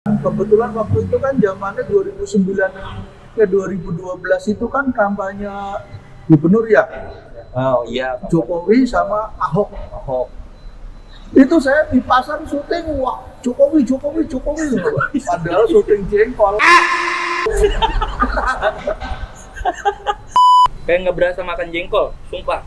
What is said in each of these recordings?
Kebetulan waktu itu kan zamannya 2009 ke 2012 itu kan kampanye gubernur ya, Oh iya, Jokowi sama Ahok. Ahok. Itu saya di pasar syuting, wah Jokowi, Jokowi, Jokowi. Padahal syuting jengkol. Kayak nggak berasa makan jengkol, sumpah.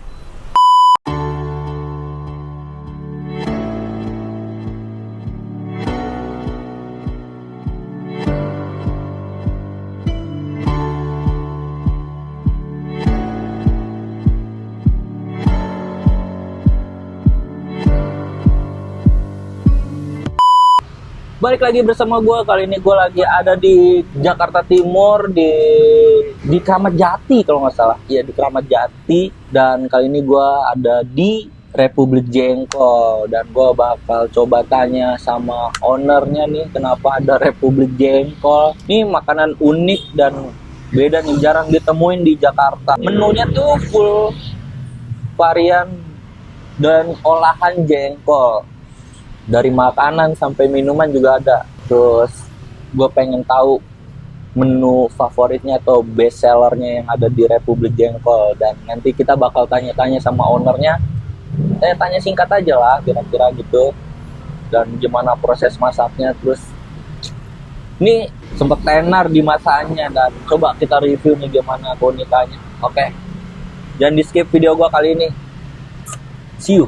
Balik lagi bersama gue. Kali ini gue lagi ada di Jakarta Timur, di Kramat Jati kalau nggak salah. Iya, di Kramat Jati. Dan kali ini gue ada di Republik Jengkol. Dan gue bakal coba tanya sama ownernya nih, kenapa ada Republik Jengkol. Ini makanan unik dan beda nih, jarang ditemuin di Jakarta. Menunya tuh full varian dan olahan jengkol. Dari makanan sampai minuman juga ada. Terus gue pengen tahu menu favoritnya atau best sellernya yang ada di Republik Jengkol. Dan nanti kita bakal tanya-tanya sama ownernya. Saya tanya singkat aja lah, kira-kira gitu. Dan gimana proses masaknya. Terus ini sempet tenar di masanya. Dan coba kita review nih gimana keunikannya. Oke, jangan di skip video gue kali ini. See you.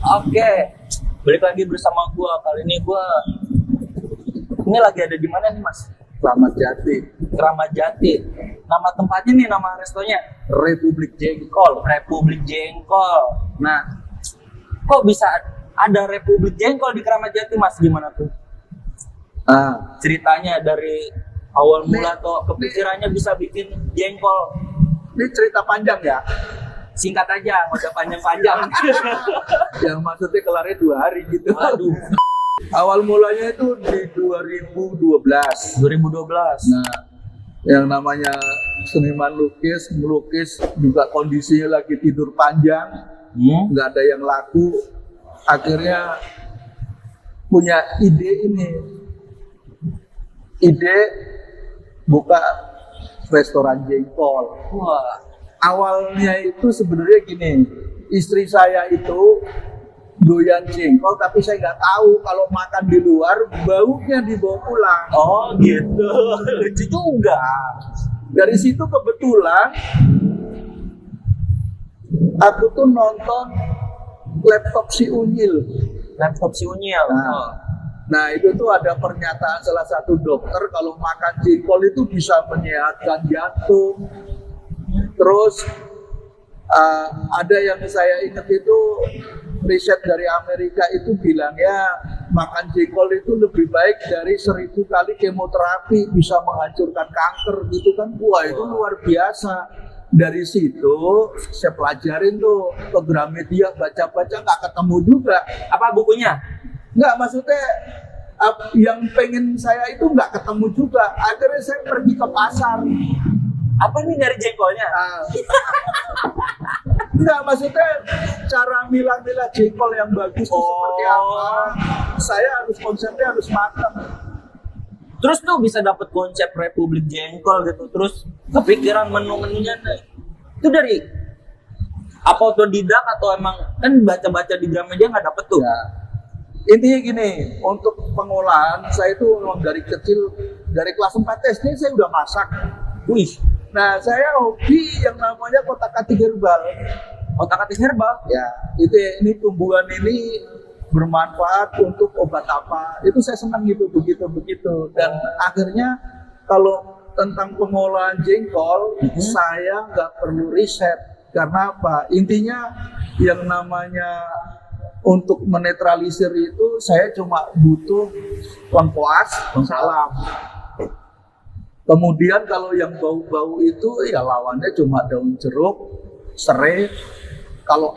Oke, balik lagi bersama gue. Kali ini lagi ada di mana nih, Mas? Kramat Jati, Kramat Jati. Nama tempatnya nih, nama restonya Republik Jengkol. Republik Jengkol. Nah, kok bisa ada Republik Jengkol di Kramat Jati, Mas? Gimana tuh ceritanya dari awal mula atau kepikirannya bisa bikin jengkol? Ini cerita panjang ya, Singkat aja, nggak usah panjang-panjang. yang maksudnya kelarnya 2 hari gitu. Aduh, Awal mulanya itu di 2012. 2012. Nah, yang namanya seniman melukis juga kondisinya lagi tidur panjang, nggak ada yang laku. Akhirnya punya ide buka restoran jengkol. Wah, Awalnya itu sebenarnya gini, istri saya itu doyan jengkol, tapi saya nggak tahu kalau makan di luar baunya dibawa pulang. oh gitu. Lucu juga. Dari situ kebetulan aku tuh nonton laptop si Unyil. Laptop si Unyil. Nah itu tuh ada pernyataan salah satu dokter kalau makan jengkol itu bisa menyehatkan jantung. Terus ada yang saya ingat itu riset dari Amerika itu bilangnya makan jengkol itu lebih baik dari 1000 kali kemoterapi, bisa menghancurkan kanker gitu kan. Wah itu luar biasa. Dari situ saya pelajarin tuh ke Gramedia, baca-baca nggak ketemu juga. Apa bukunya? Nggak, maksudnya yang pengen saya itu nggak ketemu juga. Akhirnya saya pergi ke pasar. Apa nih dari jengkolnya? Enggak, maksudnya cara milah-milah jengkol yang bagus itu seperti apa. Saya harus konsepnya harus matang. Terus tuh bisa dapet konsep Republik Jengkol gitu. Terus kepikiran menu-menunya itu dari apa otodidak atau emang kan baca-baca di Gramedia nggak dapet tuh? Ya. Intinya gini, untuk pengolahan saya itu memang dari kecil, dari kelas 4 SD saya udah masak. Wih, Nah, saya hobi yang namanya kotak-atik herbal. otak-atik herbal. Ya, ini tumbuhan ini bermanfaat untuk obat apa? Itu saya senang gitu, begitu. Dan akhirnya kalau tentang pengolahan jengkol, saya nggak perlu riset. Karena apa? Intinya yang namanya untuk menetralisir itu saya cuma butuh lengkuas, salam. Kemudian kalau yang bau-bau itu ya lawannya cuma daun jeruk, serai. Kalau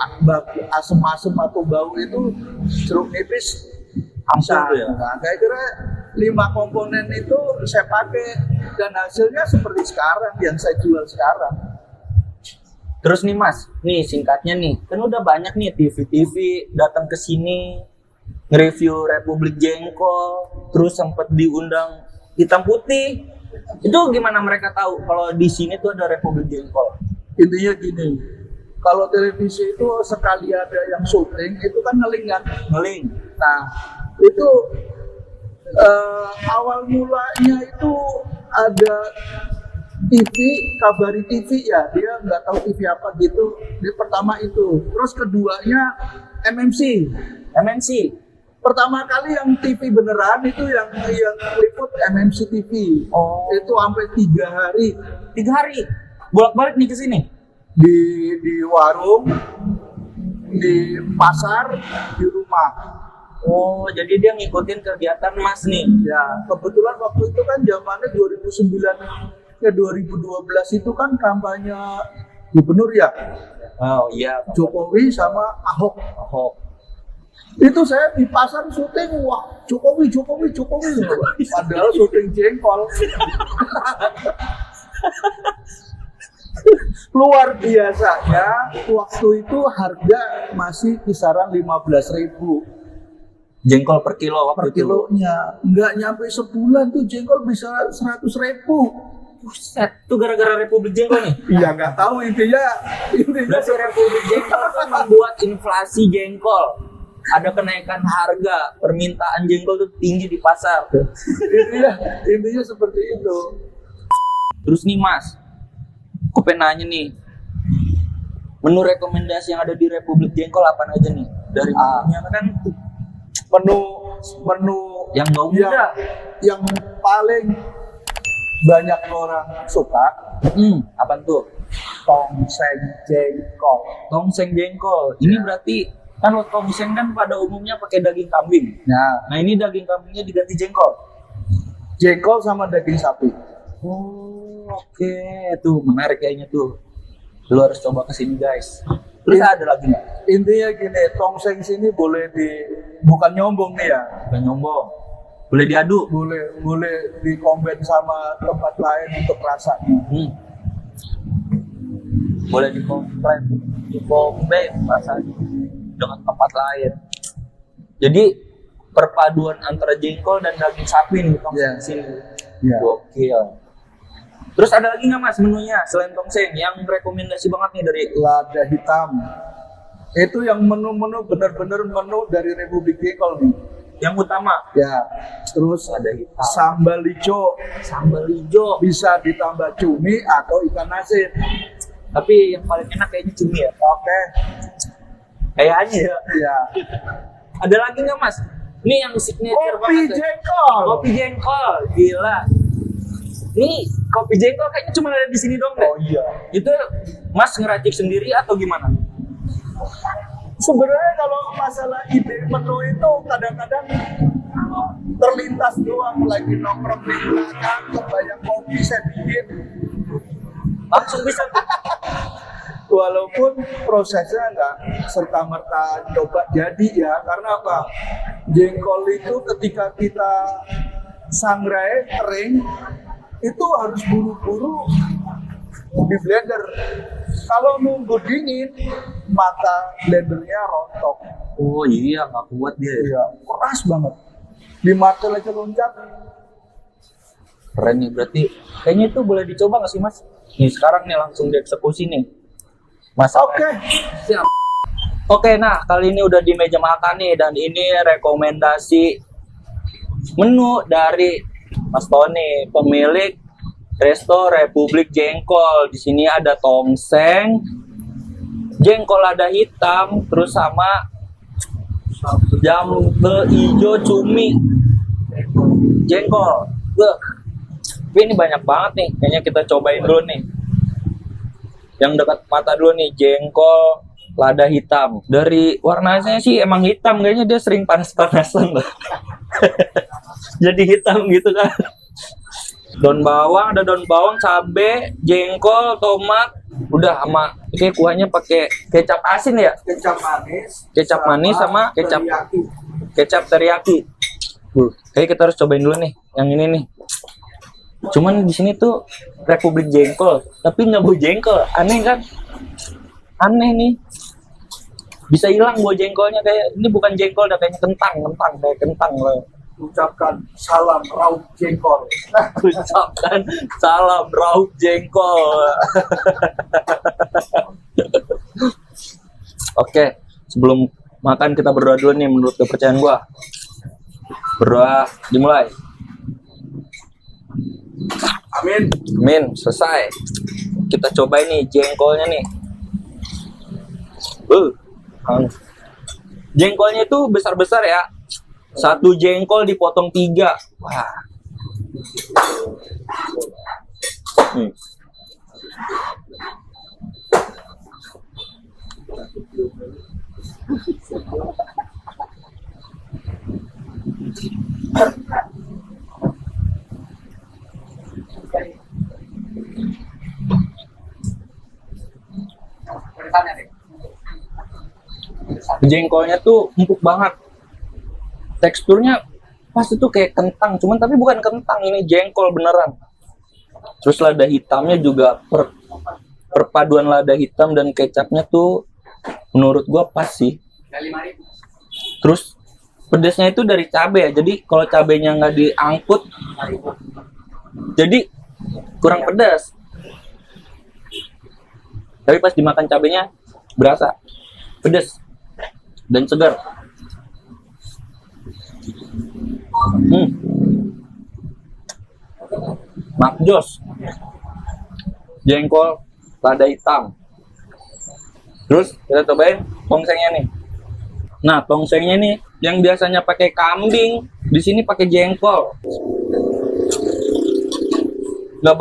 asem-asem atau bau itu jeruk nipis bisa. Ya? Nah, saya kira 5 komponen itu saya pakai dan hasilnya seperti sekarang yang saya jual sekarang. Terus nih Mas, nih singkatnya nih, kan udah banyak nih TV-TV datang ke sini nge-review Republik Jengkol, terus sempat diundang Hitam Putih. Itu gimana mereka tahu kalau di sini tuh ada Republik Jengkol? Intinya gini, kalau televisi itu sekali ada yang syuting itu kan ngeling kan. Ngeling. Nah itu awal mulanya itu ada TV, Kabari TV ya, dia nggak tahu TV apa gitu. Dia pertama itu, terus keduanya MMC. MNC. Pertama kali yang TV beneran itu yang liput MMC TV. Oh. Itu sampai 3 hari 3 hari bolak-balik nih ke sini. di warung, di pasar, di rumah. Oh, jadi dia ngikutin kegiatan Mas nih. Ya, kebetulan waktu itu kan zamannya 2009 ke 2012 itu kan kampanye gubernur ya, Oh iya, Jokowi sama Ahok. Ahok. Itu saya di pasar syuting, wah Jokowi. Padahal syuting jengkol. Luar biasanya, waktu itu harga masih kisaran 15.000 Jengkol per kilo waktu per kilonya. Nggak nyampe sebulan tuh jengkol bisa 100.000. Buset, tuh gara-gara Republik Jengkol nih. Iya nggak tahu intinya Berarti Republik Jengkol tuh membuat inflasi jengkol. Ada kenaikan harga, permintaan jengkol tuh tinggi di pasar. intinya seperti itu. Terus nih Mas, aku pengen nanya nih, menu rekomendasi yang ada di Republik Jengkol apa aja nih? Dari menunya kan menu yang bau muda. yang paling banyak orang suka Apa tuh? tongseng jengkol. Tongseng jengkol. Ini berarti kan tongseng kan pada umumnya pakai daging kambing. Nah ini daging kambingnya diganti jengkol. Jengkol sama daging sapi. Oh, oke, tuh menarik kayaknya tuh. Lu harus coba kesini guys. Terus ada lagi nggak? Intinya gini, tongseng sini boleh bukan nyombong nih ya, Bukan nyombong. Boleh diadu. boleh dikombin sama tempat lain untuk rasanya. Boleh dikomplain rasanya dengan tempat lain. Jadi perpaduan antara jengkol dan daging sapi nih tongseng sini. Yeah. Gokil. Terus ada lagi nggak Mas menunya selain tongseng yang rekomendasi banget nih dari Lada hitam. Itu yang menu-menu benar-benar menu dari Republik Jengkol nih. yang utama? Ya. Terus Ada hitam. sambal hijau. Sambal hijau. Bisa ditambah cumi atau ikan asin. Tapi yang paling enak kayaknya cumi ya. Oke. Kayaknya ya. Ya. Ada lagi nggak Mas? Ini yang signature Kopi banget. Ya. jengkol. Kopi jengkol, gila. Nih kopi jengkol kayaknya cuma ada di sini dong deh. Oh iya. Itu Mas ngeracik sendiri atau gimana? Sebenarnya kalau masalah ide menu itu kadang-kadang terlintas doang, lagi nongkrong di belakang, kebayang kopi saya bikin. Langsung bisa. Walaupun prosesnya nggak serta-merta coba jadi ya, karena apa? Jengkol itu ketika kita sangrai kering itu harus buru-buru di blender. Kalau nunggu dingin, mata blendernya rontok. Oh iya, nggak kuat dia. Iya, keras banget. Di mata aja loncat. Keren nih, berarti kayaknya itu boleh dicoba nggak sih Mas? Nih sekarang nih langsung dieksekusi nih. Mas. Oke. Siap. Oke, nah kali ini udah di meja makan nih dan ini rekomendasi menu dari Mas Tony, pemilik Resto Republik Jengkol. Di sini ada tongseng, jengkol lada hitam, terus sama jambel hijau cumi jengkol. Wah, ini banyak banget nih. Kayaknya kita cobain dulu nih. Yang dekat mata dulu nih, jengkol lada hitam. Dari warnanya sih emang hitam, kayaknya dia sering panas-panasan lah. Jadi hitam gitu kan. Daun bawang, ada daun bawang, cabe, jengkol, tomat, udah sama kayak kuahnya pakai kecap asin ya? Kecap manis sama kecap teriyaki. Kecap teriyaki. Kayak kita harus cobain dulu nih, yang ini nih. Cuman di sini tuh Republik Jengkol, tapi nggak bau jengkol, aneh kan? Aneh nih. Bisa hilang bau jengkolnya, kayak ini bukan jengkol, dah kayaknya kayak kentang loh. Ucapkan salam rauk jengkol. Ucapkan salam rauk jengkol. Oke, sebelum makan kita berdoa dulu nih menurut kepercayaan gua. Berdoa dimulai. Amin. Amin, selesai. Kita coba ini jengkolnya nih. Jengkolnya itu besar-besar ya. Satu jengkol dipotong 3. Wah. Nih. Jengkolnya tuh empuk banget. Teksturnya pas itu kayak kentang, cuman tapi bukan kentang, ini jengkol beneran. Terus lada hitamnya juga perpaduan lada hitam dan kecapnya tuh menurut gua pas sih. Terus pedasnya itu dari cabai ya, jadi kalau cabainya nggak diangkut jadi kurang pedas. Tapi pas dimakan cabainya berasa pedas dan segar. Makjos. Jengkol lada hitam. Terus kita cobain tongsengnya nih. Nah, tongsengnya nih yang biasanya pakai kambing, di sini pakai jengkol. Nggak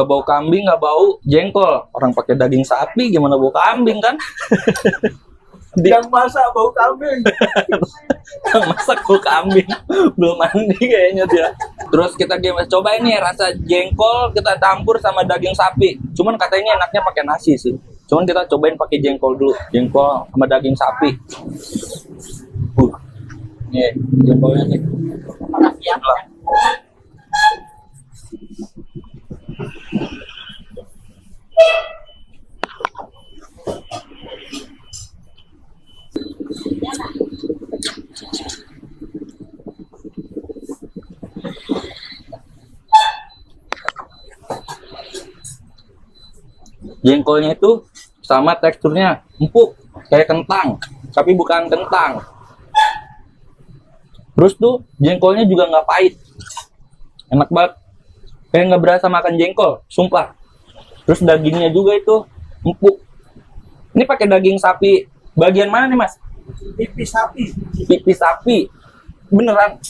bau kambing, nggak bau jengkol. Orang pakai daging sapi, gimana bau kambing kan? Yang masak bau kambing. Yang masak bau kambing, belum mandi kayaknya dia. Terus kita coba ini rasa jengkol kita campur sama daging sapi. Cuman katanya enaknya pakai nasi sih. Cuman kita cobain pakai jengkol dulu, jengkol sama daging sapi. Nih jengkolnya nih. Panas ya. Jengkolnya itu sama teksturnya empuk kayak kentang, tapi bukan kentang. Terus tuh jengkolnya juga nggak pahit, enak banget, kayak nggak berasa makan jengkol, sumpah. Terus dagingnya juga itu empuk. Ini pakai daging sapi bagian mana nih mas? Pipi sapi. Pipi sapi, beneran?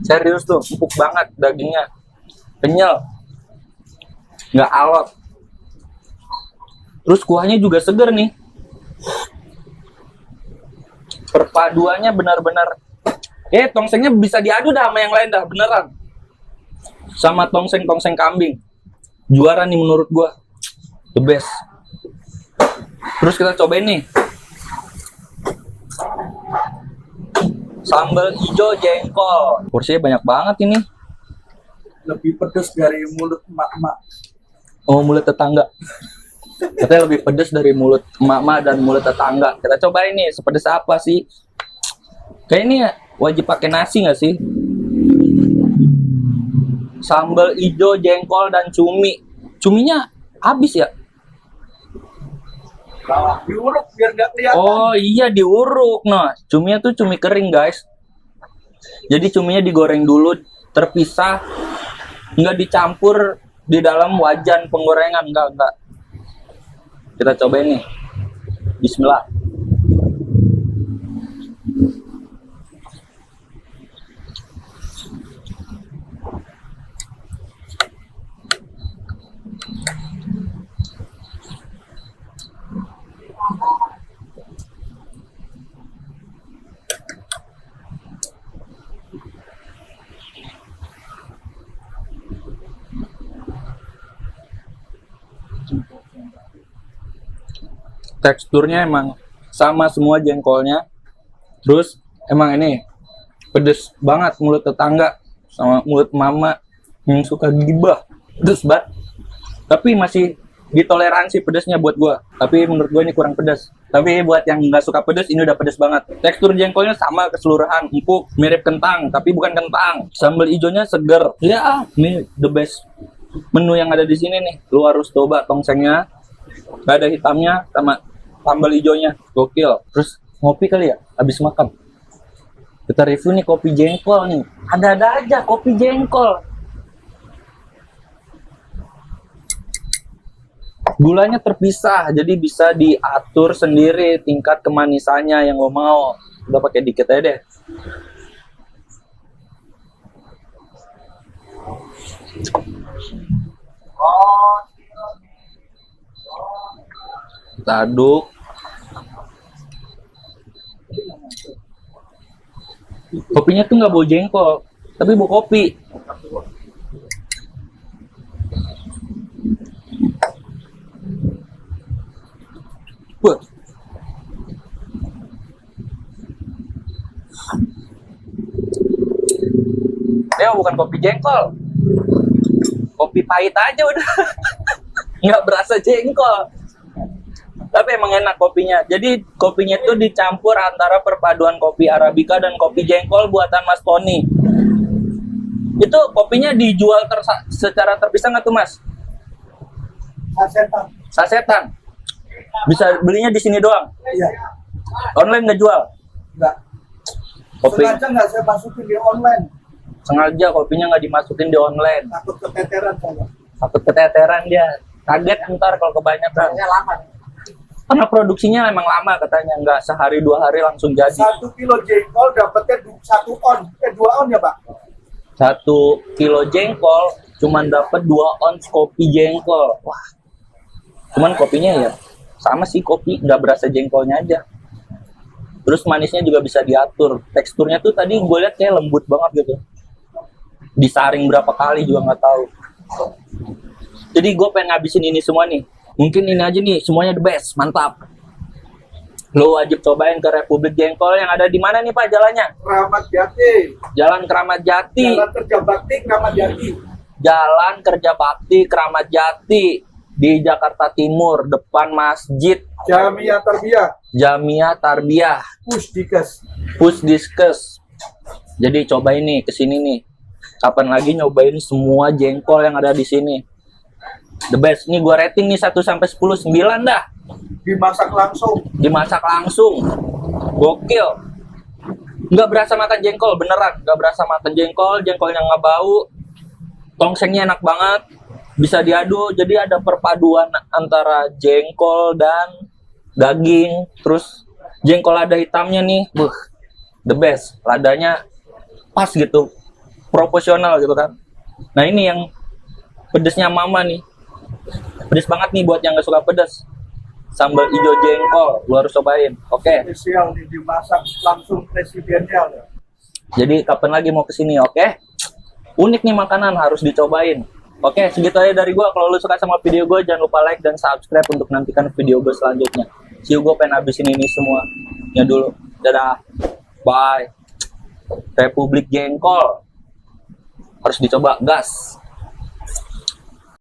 Serius tuh, empuk banget dagingnya, kenyal, nggak alot. Terus kuahnya juga seger nih. Perpaduannya benar-benar. Tongsengnya bisa diadu dah sama yang lain dah, beneran. Sama tongseng kambing. Juara nih menurut gua. The best. Terus kita cobain nih. Sambal hijau jengkol. Porsinya banyak banget ini. lebih pedas dari mulut emak-emak. Oh, mulut tetangga. Katanya lebih pedas dari mulut emak-emak dan mulut tetangga. Kita coba ini sepedas apa sih? Kayak ini ya, wajib pakai nasi nggak sih? Sambal hijau, jengkol, dan cumi. Cuminya habis ya? Diuruk biar nggak kelihatan. Oh iya, diuruk. Nah, cuminya tuh cumi kering guys. Jadi cuminya digoreng dulu, terpisah. Nggak dicampur di dalam wajan penggorengan. Enggak. Kita cobain nih. Bismillah. Teksturnya emang sama semua jengkolnya. Terus emang ini pedes banget mulut tetangga sama mulut mama yang suka gibah. Pedes banget. Tapi masih ditoleransi pedesnya buat gua. Tapi menurut gua ini kurang pedas. Tapi buat yang nggak suka pedas, ini udah pedas banget. Tekstur jengkolnya sama keseluruhan, empuk, mirip kentang, tapi bukan kentang. Sambal hijaunya seger. Ya, ini the best menu yang ada di sini nih. Lu harus coba tongsengnya, lada hitamnya, sama sambal hijaunya. Gokil. Terus ngopi kali ya, habis makan. Kita review nih kopi jengkol nih. Ada-ada aja kopi jengkol. Gulanya terpisah, jadi bisa diatur sendiri tingkat kemanisannya yang lo mau. Udah pakai dikit aja deh. Kita aduk. Kopinya tuh nggak bau jengkol, tapi bau kopi. Wah. Ini bukan kopi jengkol, kopi pahit aja udah. Nggak berasa jengkol, tapi emang enak kopinya. Jadi kopinya itu dicampur antara perpaduan kopi arabica dan kopi jengkol buatan Mas Tony. Itu kopinya dijual secara terpisah nggak tuh Mas? Sasetan. Sasetan. Bisa belinya di sini doang. Iya. Online nggak jual? Enggak. Kopi Sengaja nggak saya masukin di online. sengaja kopinya nggak dimasukin di online. Takut keteteran saya. Takut keteteran dia. Kaget ntar kalau kebanyakan. Lama. Karena produksinya emang lama katanya, nggak sehari 2 hari langsung jadi. 1 kilo jengkol dapatnya 1 on, 2 on ya Pak? 1 kilo jengkol cuman dapat 2 ons kopi jengkol. Wah. Cuman kopinya ya sama sih, kopi nggak berasa jengkolnya aja. Terus manisnya juga bisa diatur. Teksturnya tuh tadi gue lihat kayak lembut banget gitu. Disaring berapa kali juga nggak tahu. Jadi gue pengen ngabisin ini semua nih. Mungkin ini aja nih, semuanya the best, mantap. Lo wajib cobain ke Republik Jengkol yang ada di mana nih Pak jalannya? Keramat Jati. Jalan Keramat Jati. Jalan Kerja Bakti Keramat Jati. Jalan Kerja Bakti Keramat Jati di Jakarta Timur, depan Masjid Jamiah Tarbiyah. Jamiah Tarbiyah Pusdiskes. Jadi cobain nih kesini nih. Kapan lagi nyobain semua jengkol yang ada di sini? The best. Nih gua rating nih 1 sampai 10, 9 dah. Dimasak langsung. Dimasak langsung. Gokil. Nggak berasa makan jengkol, beneran. Nggak berasa makan jengkol, jengkolnya nggak bau. Tongsengnya enak banget. Bisa diadu, jadi ada perpaduan antara jengkol dan daging. Terus jengkol lada hitamnya nih, the best. Ladanya pas gitu, proporsional gitu kan. Nah ini yang pedesnya mama nih, pedes banget nih buat yang nggak suka pedes. Sambal hijau jengkol, lu harus cobain. Oke. Spesial nih, dimasak langsung presidensial ya. Jadi kapan lagi mau kesini, oke? Unik nih makanan, harus dicobain. Oke, segitu aja dari gua. Kalau lu suka sama video gua, jangan lupa like dan subscribe untuk nantikan video gua selanjutnya. See you, gua pengen habisin ini semua. Ya dulu. Dadah. Bye. Republik Jengkol. Harus dicoba, gas.